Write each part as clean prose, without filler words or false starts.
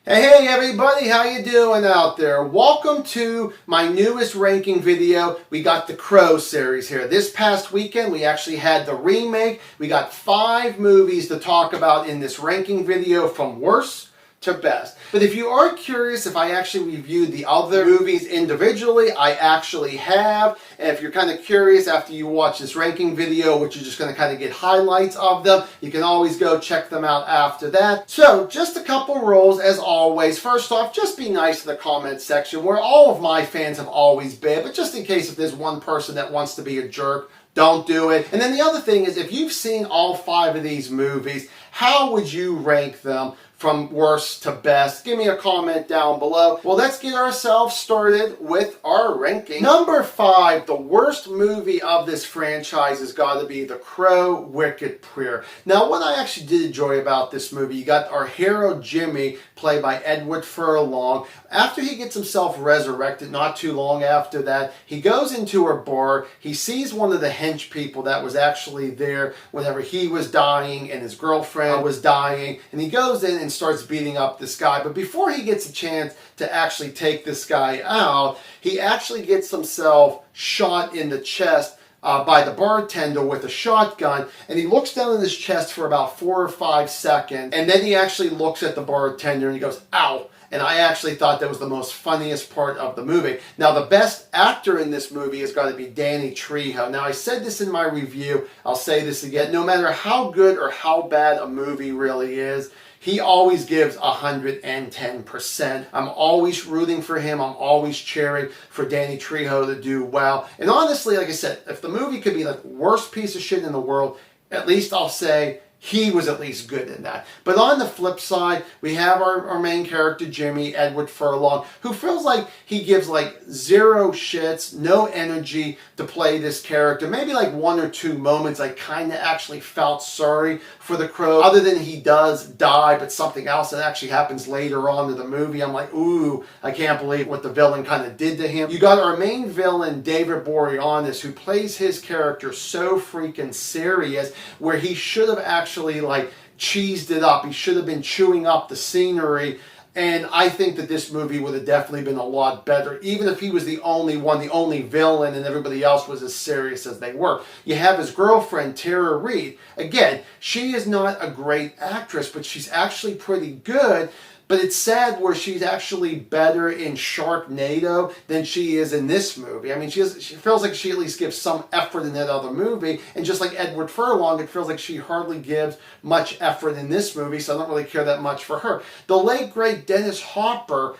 Hey everybody, how you doing out there? Welcome to my newest ranking video. We got the Crow series here. This past weekend we actually had the remake. We got 5 movies to talk about in this ranking video from worst to best. But if you are curious if I actually reviewed the other movies individually, I actually have. And if you're kind of curious after you watch this ranking video, which you're just going to kind of get highlights of them, you can always go check them out after that. So just a couple rules as always. First off, just be nice to the comment section where all of my fans have always been, but just in case if there's one person that wants to be a jerk, don't do it. And then the other thing is, if you've seen all 5 of these movies, how would you rank them from worst to best? Give me a comment down below. Well, let's get ourselves started with our ranking. Number 5, the worst movie of this franchise has got to be The Crow, Wicked Prayer. Now, what I actually did enjoy about this movie, you got our hero Jimmy, played by Edward Furlong. After he gets himself resurrected, not too long after that, he goes into a bar. He sees one of the hench people that was actually there whenever he was dying and his girlfriend was dying, and he goes in and starts beating up this guy. But before he gets a chance to actually take this guy out, he actually gets himself shot in the chest by the bartender with a shotgun, and he looks down in his chest for about 4 or 5 seconds, and then he actually looks at the bartender and he goes, "Ow." And I actually thought that was the most funniest part of the movie. Now, the best actor in this movie has got to be Danny Trejo. Now, I said this in my review. I'll say this again. No matter how good or how bad a movie really is, he always gives 110%. I'm always rooting for him. I'm always cheering for Danny Trejo to do well. And honestly, like I said, if the movie could be like the worst piece of shit in the world, at least I'll say he was at least good in that. But on the flip side, we have our main character, Jimmy, Edward Furlong, who feels like he gives like 0 shits, no energy to play this character. Maybe like 1 or 2 moments I kind of actually felt sorry for the Crow. Other than he does die, but something else that actually happens later on in the movie, I'm like, ooh, I can't believe what the villain kind of did to him. You got our main villain, David Boreanaz, who plays his character so freaking serious, where he should have actually like cheesed it up. He should have been chewing up the scenery. And I think that this movie would have definitely been a lot better, even if he was the only one, the only villain, and everybody else was as serious as they were. You have his girlfriend, Tara Reid. Again, she is not a great actress, but she's actually pretty good. But it's sad where she's actually better in Sharknado than she is in this movie. I mean, she feels like she at least gives some effort in that other movie. And just like Edward Furlong, it feels like she hardly gives much effort in this movie, so I don't really care that much for her. The late, great Dennis Hopper,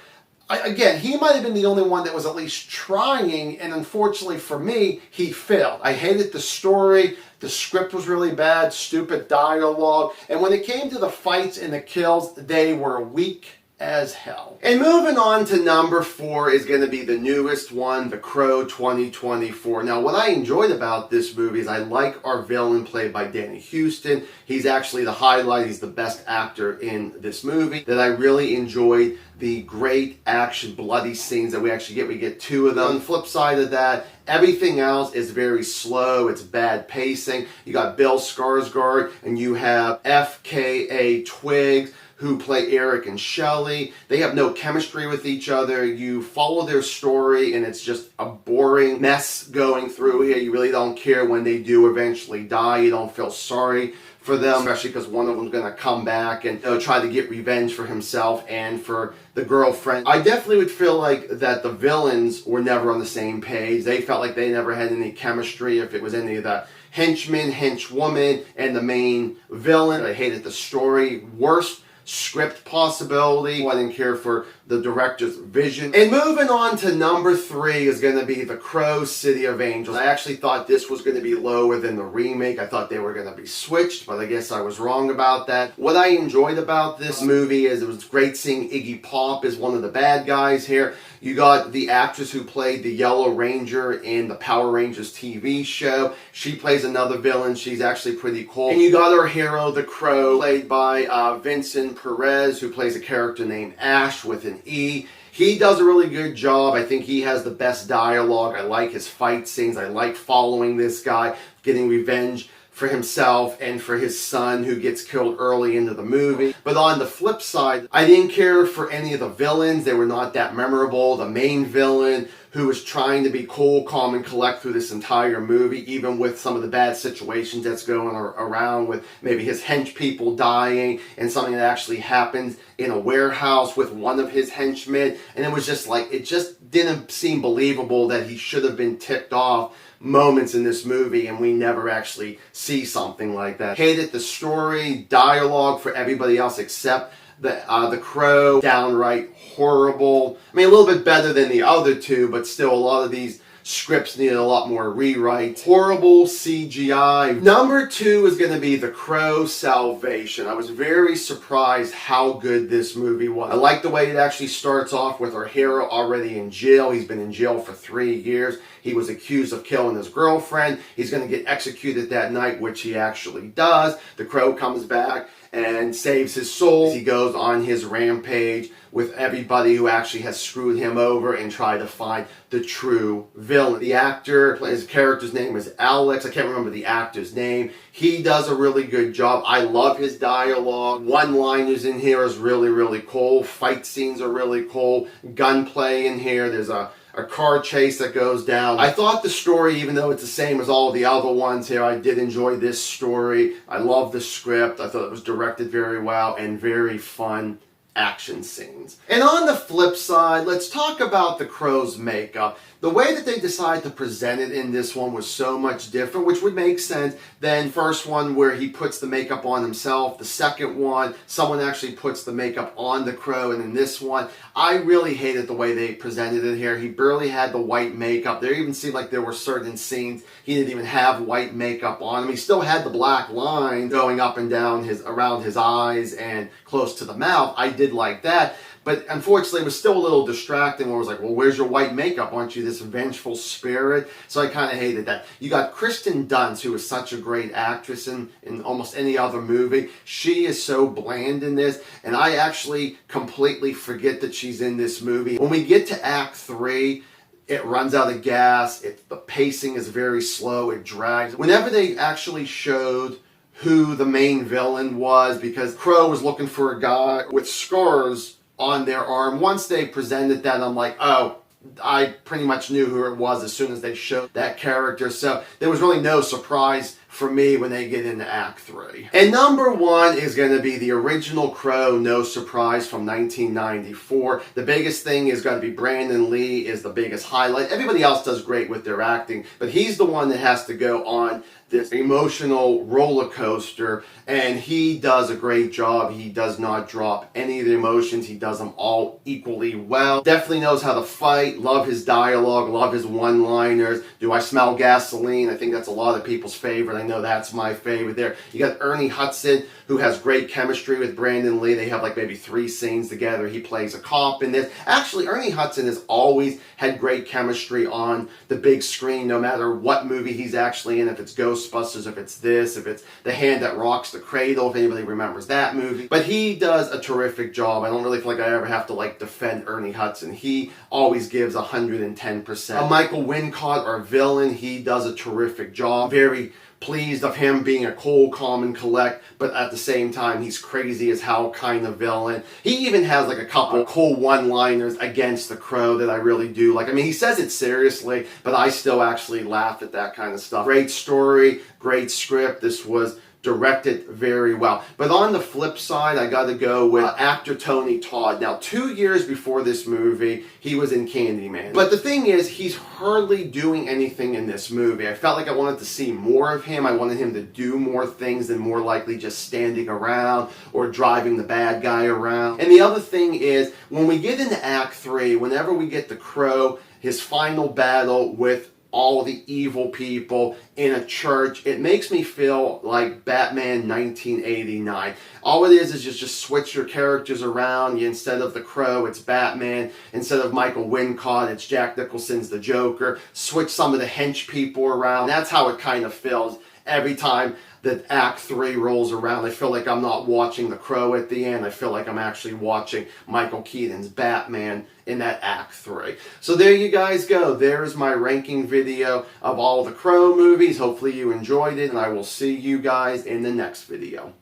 again, he might have been the only one that was at least trying, and unfortunately for me, he failed. I hated the story. The script was really bad, stupid dialogue, and when it came to the fights and the kills, they were weak as hell. And moving on to number 4 is going to be the newest one, The Crow 2024. Now, what I enjoyed about this movie is I like our villain played by Danny Huston. He's actually the highlight. He's the best actor in this movie. That I really enjoyed the great action, bloody scenes that we actually get. We get 2 of them. On the flip side of that, everything else is very slow. It's bad pacing. You got Bill Skarsgård and you have FKA Twigs, who play Eric and Shelley. They have no chemistry with each other. You follow their story and it's just a boring mess going through here. You really don't care when they do eventually die. You don't feel sorry for them, especially because one of them's going to come back and try to get revenge for himself and for the girlfriend. I definitely would feel like that the villains were never on the same page. They felt like they never had any chemistry. If it was any of the henchmen, henchwoman, and the main villain, I hated the story. Worst script possibility. I didn't care for the director's vision. And moving on to number 3 is going to be The Crow, City of Angels. I actually thought this was going to be lower than the remake. I thought they were going to be switched, but I guess I was wrong about that. What I enjoyed about this movie is it was great seeing Iggy Pop as one of the bad guys here. You got the actress who played the Yellow Ranger in the Power Rangers TV show. She plays another villain. She's actually pretty cool. And you got our hero, the Crow, played by Vincent Perez, who plays a character named Ash with an E. He does a really good job. I think he has the best dialogue. I like his fight scenes. I like following this guy, getting revenge for himself and for his son who gets killed early into the movie. But on the flip side, I didn't care for any of the villains. They were not that memorable. The main villain, who was trying to be cool, calm, and collect through this entire movie, even with some of the bad situations that's going around with maybe his hench people dying and something that actually happens in a warehouse with one of his henchmen. And it was just like, it just didn't seem believable that he should have been ticked off moments in this movie, and we never actually see something like that. Hated the story, dialogue for everybody else except the Crow, downright horrible. I mean, a little bit better than the other two, but still a lot of these scripts needed a lot more rewrite. Horrible CGI. Number 2 is going to be The Crow Salvation. I was very surprised how good this movie was. I like the way it actually starts off with our hero already in jail. He's been in jail for 3 years. He was accused of killing his girlfriend. He's going to get executed that night, which he actually does. The Crow comes back and saves his soul. He goes on his rampage with everybody who actually has screwed him over and try to find the true villain. The actor, his character's name is Alex. I can't remember the actor's name. He does a really good job. I love his dialogue. One-liners in here is really, really cool. Fight scenes are really cool. Gunplay in here. There's a car chase that goes down. I thought the story, even though it's the same as all the other ones here, I did enjoy this story. I love the script. I thought it was directed very well and very fun action scenes. And on the flip side, let's talk about the Crow's makeup. The way that they decided to present it in this one was so much different, which would make sense than first one where he puts the makeup on himself. The second one, someone actually puts the makeup on the Crow. And in this one, I really hated the way they presented it here. He barely had the white makeup. There even seemed like there were certain scenes he didn't even have white makeup on him. He still had the black line going up and down around his eyes and close to the mouth. I did like that. But unfortunately, it was still a little distracting where it was like, well, where's your white makeup? Aren't you this vengeful spirit? So I kind of hated that. You got Kristen Dunst, who is such a great actress in almost any other movie. She is so bland in this, and I actually completely forget that she's in this movie. When we get to Act 3, it runs out of gas. The pacing is very slow. It drags. Whenever they actually showed who the main villain was, because Crow was looking for a guy with scars on their arm. Once they presented that, I'm like, oh, I pretty much knew who it was as soon as they showed that character. So there was really no surprise for me when they get into Act 3. And number 1 is going to be the original Crow, no surprise, from 1994. The biggest thing is going to be Brandon Lee is the biggest highlight. Everybody else does great with their acting, but he's the one that has to go on this emotional roller coaster, and he does a great job. He does not drop any of the emotions. He does them all equally well. Definitely knows how to fight. Love his dialogue. Love his one-liners. Do I smell gasoline? I think that's a lot of people's favorite. I know that's my favorite there. You got Ernie Hudson, who has great chemistry with Brandon Lee. They have like maybe 3 scenes together. He plays a cop in this. Actually, Ernie Hudson has always had great chemistry on the big screen, no matter what movie he's actually in, if it's Ghostbusters, if it's this, if it's The Hand That Rocks the Cradle, if anybody remembers that movie. But he does a terrific job. I don't really feel like I ever have to like defend Ernie Hudson. He always gives 110%. Michael Wincott, our villain, he does a terrific job. Very pleased of him being a cool, calm, and collect, but at the same time, he's crazy as hell kind of villain. He even has like a couple cool one-liners against the Crow that I really do like. I mean, he says it seriously, but I still actually laugh at that kind of stuff. Great story, great script. This was directed very well. But on the flip side, I got to go with actor Tony Todd. Now, 2 years before this movie, he was in Candyman. But the thing is, he's hardly doing anything in this movie. I felt like I wanted to see more of him. I wanted him to do more things than more likely just standing around or driving the bad guy around. And the other thing is, when we get into Act 3, whenever we get the Crow, his final battle with all the evil people in a church, it makes me feel like Batman 1989. All it is just switch your characters around. Instead of the Crow, it's Batman. Instead of Michael Wincott, it's Jack Nicholson's the Joker. Switch some of the hench people around. That's how it kind of feels every time the Act 3 rolls around, I feel like I'm not watching The Crow at the end. I feel like I'm actually watching Michael Keaton's Batman in that Act 3. So there you guys go. There's my ranking video of all the Crow movies. Hopefully you enjoyed it, and I will see you guys in the next video.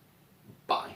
Bye.